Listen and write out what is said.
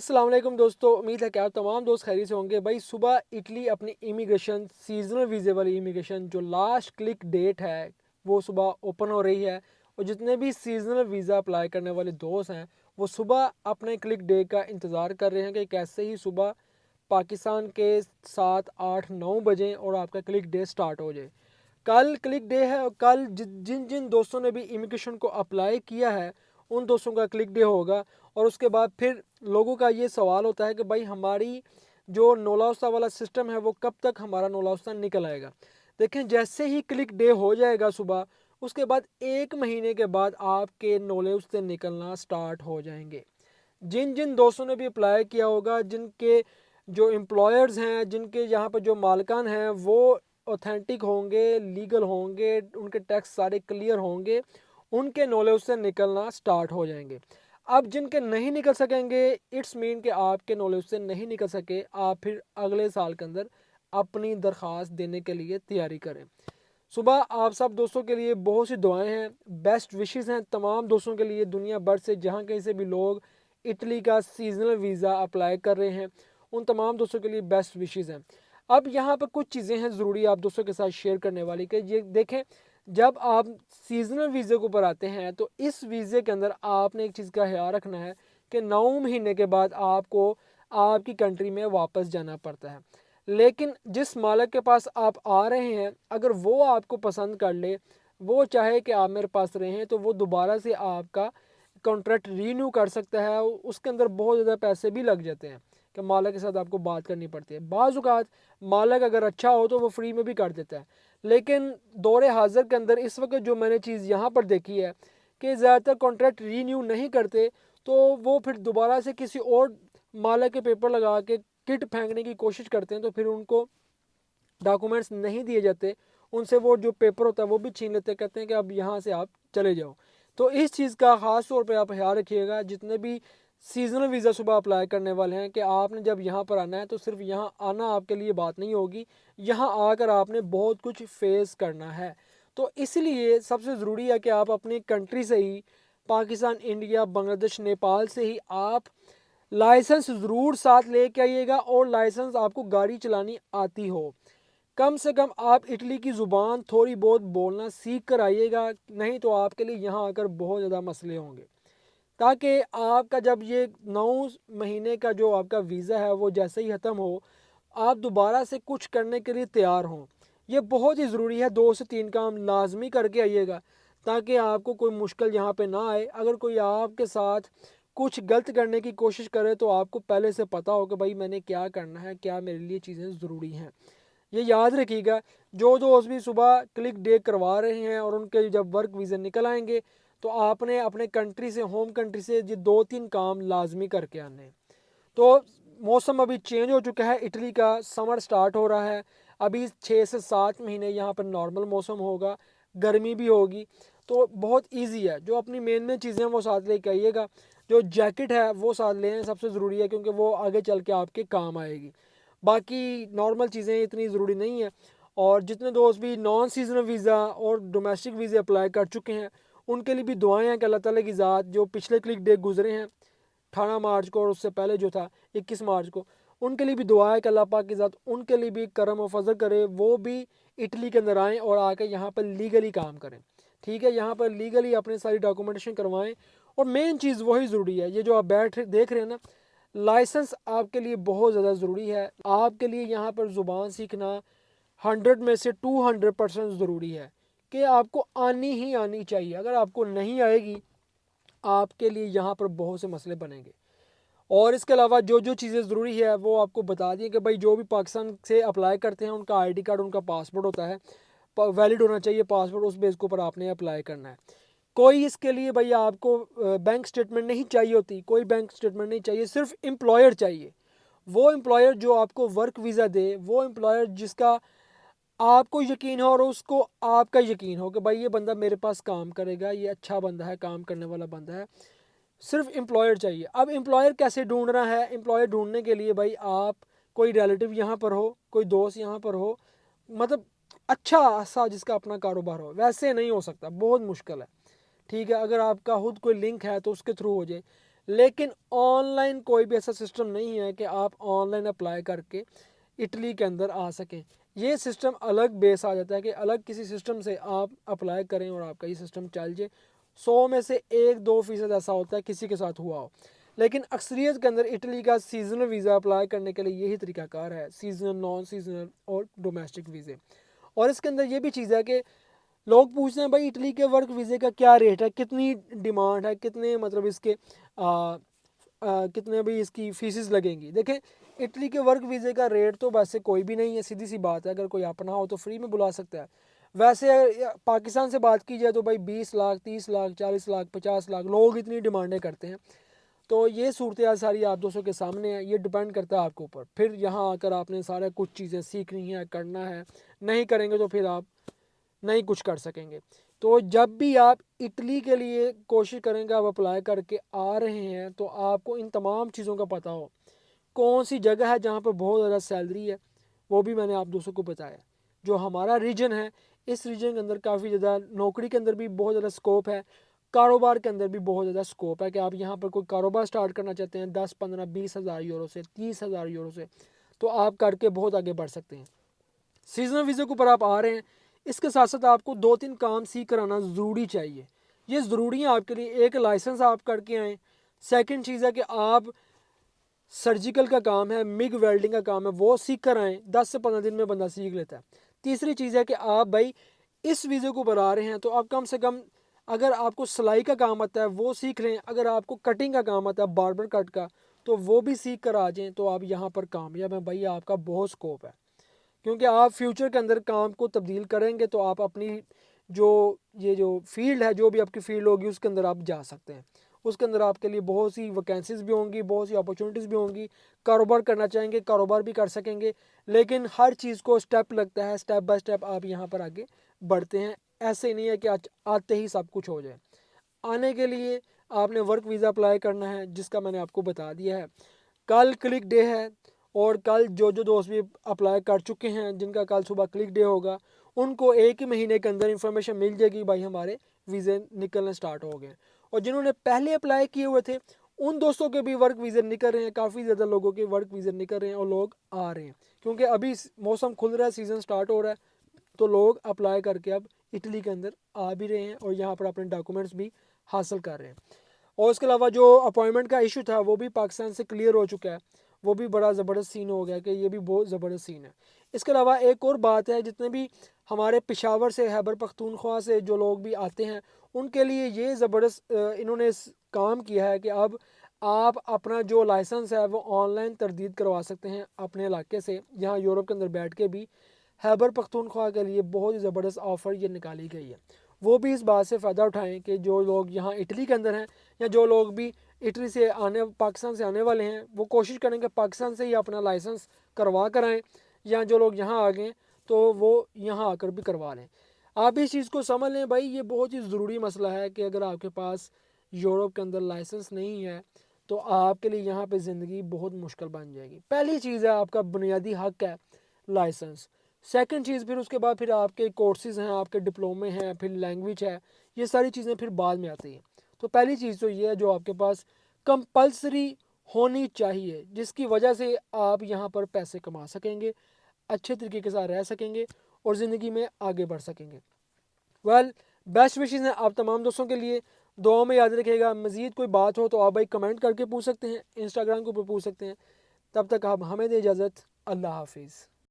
अस्सलाम वालेकुम दोस्तों, उम्मीद है कि आप तमाम दोस्त खैरियत से होंगे। भाई सुबह इटली अपनी इमिग्रेशन सीजनल वीज़े वाली इमिग्रेशन जो लास्ट क्लिक डेट है वो सुबह ओपन हो रही है। और जितने भी सीजनल वीज़ा अप्लाई करने वाले दोस्त हैं वो सुबह अपने क्लिक डे का इंतज़ार कर रहे हैं कि कैसे ही सुबह पाकिस्तान के 7 8 9 बजे और आपका क्लिक डे स्टार्ट हो जाए। कल क्लिक डे है और कल जिन जिन दोस्तों ने भी इमिग्रेशन को अप्लाई किया है उन दोस्तों का क्लिक डे होगा। और उसके बाद फिर लोगों का ये सवाल होता है कि भाई हमारी जो नौलाउस्ता वाला सिस्टम है वो कब तक हमारा नौलाउस्ता निकल आएगा। देखें, जैसे ही क्लिक डे हो जाएगा सुबह, उसके बाद 1 महीने के बाद आपके नौलाउस्ते निकलना स्टार्ट हो जाएंगे। जिन जिन दोस्तों ने भी अप्लाई किया होगा, जिनके जो एम्प्लॉयर्स हैं, जिनके यहाँ पर जो मालिकान हैं वो ऑथेंटिक होंगे, लीगल होंगे, उनके टैक्स सारे क्लियर होंगे, उनके नॉलेज से निकलना स्टार्ट हो जाएंगे। अब जिनके नहीं निकल सकेंगे, इट्स मीन कि आपके नॉलेज से नहीं निकल सके, आप फिर अगले साल के अंदर अपनी दरख्वास्त देने के लिए तैयारी करें। सुबह आप सब दोस्तों के लिए बहुत सी दुआएं हैं, बेस्ट विशेस हैं तमाम दोस्तों के लिए दुनिया भर से, जहाँ कहीं से भी लोग इटली का सीजनल वीज़ा अप्लाई कर रहे हैं उन तमाम दोस्तों के लिए बेस्ट विशेस हैं। अब यहाँ पर कुछ चीज़ें हैं ज़रूरी आप दोस्तों के साथ शेयर करने वाली कि ये देखें, जब आप सीजनल वीज़े के ऊपर आते हैं तो इस वीज़े के अंदर आपने एक चीज़ का ख्याल रखना है कि 9 महीने के बाद आपको आपकी कंट्री में वापस जाना पड़ता है। लेकिन जिस मालिक के पास आप आ रहे हैं, अगर वो आपको पसंद कर ले, वो चाहे कि आप मेरे पास रहें, तो वो दोबारा से आपका कॉन्ट्रैक्ट रीन्यू कर सकता है। उसके अंदर बहुत ज़्यादा पैसे भी लग जाते हैं कि मालिक के साथ आपको बात करनी पड़ती है। बाज़ औक़ात मालिक अगर अच्छा हो तो वो फ्री में भी कर देता है। लेकिन दौरे हाज़िर के अंदर इस वक्त जो मैंने चीज़ यहाँ पर देखी है कि ज़्यादातर कॉन्ट्रैक्ट रीन्यू नहीं करते, तो वो फिर दोबारा से किसी और मालिक के पेपर लगा के किट फेंकने की कोशिश करते हैं, तो फिर उनको डॉक्यूमेंट्स नहीं दिए जाते, उनसे वो जो पेपर होता है वो भी छीन लेते हैं, कहते हैं कि अब यहाँ से आप चले जाओ। तो इस चीज़ का ख़ास तौर पे आप ख्याल रखिएगा, जितने भी सीजनल वीज़ा सुबह अप्लाई करने वाले हैं, कि आपने जब यहाँ पर आना है तो सिर्फ यहाँ आना आपके लिए बात नहीं होगी, यहाँ आकर आपने बहुत कुछ फेस करना है। तो इसलिए सबसे ज़रूरी है कि आप अपनी कंट्री से ही, पाकिस्तान, इंडिया, बांग्लादेश, नेपाल से ही आप लाइसेंस ज़रूर साथ लेके आइएगा, और लाइसेंस आपको गाड़ी चलानी आती हो। कम से कम आप इटली की ज़ुबान थोड़ी बहुत बोलना सीख कर आइएगा, नहीं तो आपके लिए यहाँ आकर बहुत ज़्यादा मसले होंगे। ताकि आपका जब ये 9 महीने का जो आपका वीज़ा है वो जैसे ही ख़त्म हो, आप दोबारा से कुछ करने के लिए तैयार हों। ये बहुत ही ज़रूरी है, 2 से 3 काम लाजमी करके आइएगा, ताकि आपको कोई मुश्किल यहाँ पे ना आए। अगर कोई आपके साथ कुछ गलत करने की कोशिश करे तो आपको पहले से पता हो कि भाई मैंने क्या करना है, क्या मेरे लिए चीज़ें ज़रूरी हैं। ये याद रखिएगा, जो दोस्त भी सुबह क्लिक डे करवा रहे हैं और उनके जब वर्क वीज़ा निकल आएंगे, तो आपने अपने कंट्री से, होम कंट्री से, ये 2 3 काम लाजमी करके आने हैं। तो मौसम अभी चेंज हो चुका है, इटली का समर स्टार्ट हो रहा है। अभी 6 से 7 महीने यहाँ पर नॉर्मल मौसम होगा, गर्मी भी होगी। तो बहुत इजी है, जो अपनी मेन मेन चीज़ें हैं वो साथ लेके आइएगा। जो जैकेट है वो साथ लें, सबसे ज़रूरी है, क्योंकि वो आगे चल के आपके काम आएगी। बाकी नॉर्मल चीज़ें इतनी ज़रूरी नहीं है। और जितने दोस्त भी नॉन सीजनल वीज़ा और डोमेस्टिक वीज़े अप्लाई कर चुके हैं, उनके लिए भी दुआएं हैं कि अल्लाह ताला की ज़ात जो पिछले क्लिक डे गुजरे हैं 18 मार्च को, और उससे पहले जो था 21 मार्च को, उनके लिए भी दुआ है कि अल्लाह पाक की ज़ात उनके लिए भी करम और फजल करे, वो भी इटली के अंदर आएँ और आके यहाँ पर लीगली काम करें। ठीक है, यहाँ पर लीगली अपने सारी डॉक्यूमेंटेशन करवाएं। और मेन चीज़ वही ज़रूरी है, ये जो आप देख रहे हैं ना, लाइसेंस आपके लिए बहुत ज़्यादा ज़रूरी है। आपके लिए यहाँ पर ज़ुबान सीखना 100 में से 200% ज़रूरी है, कि आपको आनी ही आनी चाहिए। अगर आपको नहीं आएगी, आपके लिए यहाँ पर बहुत से मसले बनेंगे। और इसके अलावा जो जो चीज़ें ज़रूरी है वो आपको बता दिए कि भाई जो भी पाकिस्तान से अप्लाई करते हैं उनका आईडी कार्ड, उनका पासपोर्ट होता है, वैलिड होना चाहिए पासपोर्ट, उस बेस के ऊपर आपने अप्लाई करना है। कोई इसके लिए भैया आपको बैंक स्टेटमेंट नहीं चाहिए होती, कोई बैंक स्टेटमेंट नहीं चाहिए, सिर्फ एम्प्लॉयर चाहिए। वो एम्प्लॉयर जो आपको वर्क वीज़ा दे, वो एम्प्लॉयर जिसका आपको यकीन हो और उसको आपका यकीन हो कि भाई ये बंदा मेरे पास काम करेगा, ये अच्छा बंदा है, काम करने वाला बंदा है, सिर्फ एम्प्लॉयर चाहिए। अब एम्प्लॉयर कैसे ढूंढना है? एम्प्लॉयर ढूंढने के लिए भाई आप कोई रिलेटिव यहाँ पर हो, कोई दोस्त यहाँ पर हो, मतलब अच्छा सा जिसका अपना कारोबार हो। वैसे नहीं हो सकता, बहुत मुश्किल है। ठीक है, अगर आपका खुद कोई लिंक है तो उसके थ्रू हो जाए। लेकिन ऑनलाइन कोई भी ऐसा सिस्टम नहीं है कि आप ऑनलाइन अप्लाई करके इटली के अंदर आ सकें। ये सिस्टम अलग बेस आ जाता है कि अलग किसी सिस्टम से आप अप्लाई करें और आपका ये सिस्टम चल जाए। 100 में से 1-2% ऐसा होता है किसी के साथ हुआ हो, लेकिन अक्सरियत के अंदर इटली का सीजनल वीज़ा अप्लाई करने के लिए यही तरीकाकार है, सीजनल, नॉन सीजनल और डोमेस्टिक वीज़े। और इसके अंदर ये भी चीज़ है कि लोग पूछते हैं भाई इटली के वर्क वीज़े का क्या रेट है, कितनी डिमांड है, कितने मतलब इसके कितने भी इसकी फीसिस लगेंगी। देखें, इटली के वर्क वीज़े का रेट तो वैसे कोई भी नहीं है, सीधी सी बात है, अगर कोई अपना हो तो फ्री में बुला सकता है। वैसे पाकिस्तान से बात की जाए तो भाई 20 लाख, 30 लाख, 40 लाख, 50 लाख लोग इतनी डिमांडें करते हैं। तो ये सूरत सारी आप दोस्तों के सामने है, ये डिपेंड करता है आपके ऊपर। फिर यहाँ आकर आपने सारा कुछ चीज़ें सीखनी है, करना है, नहीं करेंगे तो फिर आप नहीं कुछ कर सकेंगे। तो जब भी आप इटली के लिए कोशिश करेंगे, आप अप्लाई करके आ रहे हैं, तो आपको इन तमाम चीज़ों का पता हो। कौन सी जगह है जहाँ पर बहुत ज़्यादा सैलरी है, वो भी मैंने आप दोस्तों को बताया। जो हमारा रीजन है, इस रीजन के अंदर काफ़ी ज़्यादा नौकरी के अंदर भी बहुत ज़्यादा स्कोप है, कारोबार के अंदर भी बहुत ज़्यादा स्कोप है कि आप यहाँ पर कोई कारोबार स्टार्ट करना चाहते हैं 10, 15, 20 हज़ार यूरो से, 30 हज़ार यूरो से, तो आप करके बहुत आगे बढ़ सकते हैं। सीजनल वीज़े के ऊपर आप आ रहे हैं, इसके साथ साथ आपको 2-3 काम सीख कर आना ज़रूरी चाहिए। ये ज़रूरी है आपके लिए। एक लाइसेंस आप करके आएँ। सेकंड चीज़ है कि आप सर्जिकल का काम है, मिग वेल्डिंग का काम है, वो सीख कर आएँ। 10 से 15 दिन में बंदा सीख लेता है। तीसरी चीज़ है कि आप भाई इस वीज़े को ऊपर आ रहे हैं तो आप कम से कम, अगर आपको सिलाई का काम आता है वो सीख लें, अगर आपको कटिंग का काम आता है बार्बर कट का, तो वो भी सीख कर आ जाएँ, तो आप यहाँ पर कामयाब हैं भाई, आपका बहुत स्कोप है। क्योंकि आप फ्यूचर के अंदर काम को तब्दील करेंगे तो आप अपनी जो फील्ड है, जो भी आपकी फील्ड होगी, उसके अंदर आप जा सकते हैं। उसके अंदर आपके लिए बहुत सी वैकेंसीज़ भी होंगी, बहुत सी अपॉर्चुनिटीज़ भी होंगी। कारोबार करना चाहेंगे, कारोबार भी कर सकेंगे। लेकिन हर चीज़ को स्टेप लगता है, स्टेप बाय स्टेप आप यहाँ पर आगे बढ़ते हैं। ऐसे नहीं है कि आते ही सब कुछ हो जाए। आने के लिए आपने वर्क वीज़ा अप्लाई करना है, जिसका मैंने आपको बता दिया है। कल क्लिक डे है, और कल जो जो दोस्त भी अप्लाई कर चुके हैं, जिनका कल सुबह क्लिक डे होगा, उनको 1 ही महीने के अंदर इन्फॉर्मेशन मिल जाएगी भाई हमारे वीज़े निकलना स्टार्ट हो गए। और जिन्होंने पहले अप्लाई किए हुए थे, उन दोस्तों के भी वर्क वीज़े निकल रहे हैं। काफ़ी ज़्यादा लोगों के वर्क वीज़े निकल रहे हैं और लोग आ रहे हैं, क्योंकि अभी मौसम खुल रहा है, सीज़न स्टार्ट हो रहा है, तो लोग अप्लाई करके अब इटली के अंदर आ भी रहे हैं और यहाँ पर अपने डॉक्यूमेंट्स भी हासिल कर रहे हैं। और उसके अलावा जो अपॉइंटमेंट का इशू था वो भी पाकिस्तान से क्लियर हो चुका है। वो भी बड़ा ज़बरदस्त सीन हो गया कि ये भी बहुत ज़बरदस्त सीन है। इसके अलावा एक और बात है, जितने भी हमारे पेशावर से, खैबर पख्तूनख्वा से जो लोग भी आते हैं, उनके लिए ये ज़बरदस्त इन्होंने काम किया है कि अब आप अपना जो लाइसेंस है वो ऑनलाइन तरदीद करवा सकते हैं अपने इलाके से। यहाँ यूरोप के अंदर बैठ के भी खैबर पख्तूनख्वा के लिए बहुत ही ज़बरदस्त ऑफ़र ये निकाली गई है। वो भी इस बात से फ़ायदा उठाएं कि जो लोग यहाँ इटली के अंदर हैं, या जो लोग भी इटली से पाकिस्तान से आने वाले हैं, वो कोशिश करें कि पाकिस्तान से ही अपना लाइसेंस करवा कर आएँ, या जो लोग यहाँ आ गए तो वो यहाँ आकर भी करवा लें। आप इस चीज़ को समझ लें भाई, ये बहुत ही ज़रूरी मसला है कि अगर आपके पास यूरोप के अंदर लाइसेंस नहीं है तो आपके लिए यहाँ पे ज़िंदगी बहुत मुश्किल बन जाएगी। पहली चीज़ है, आपका बुनियादी हक है लाइसेंस। सेकंड चीज़, फिर उसके बाद फिर आपके कोर्सेज़ हैं, आपके डिप्लोमे हैं, फिर लैंग्वेज है, ये सारी चीज़ें फिर बाद में आती हैं। तो पहली चीज़ तो ये है जो आपके पास कंपल्सरी होनी चाहिए, जिसकी वजह से आप यहाँ पर पैसे कमा सकेंगे, अच्छे तरीके के साथ रह सकेंगे और ज़िंदगी में आगे बढ़ सकेंगे। वेल, बेस्ट विशेज़ हैं आप तमाम दोस्तों के लिए। दुआ में याद रखिएगा। मज़ीद कोई बात हो तो आप भाई कमेंट करके पूछ सकते हैं, इंस्टाग्राम के ऊपर पूछ सकते हैं। तब तक आप हमें दे इजाज़त। अल्लाह हाफिज़।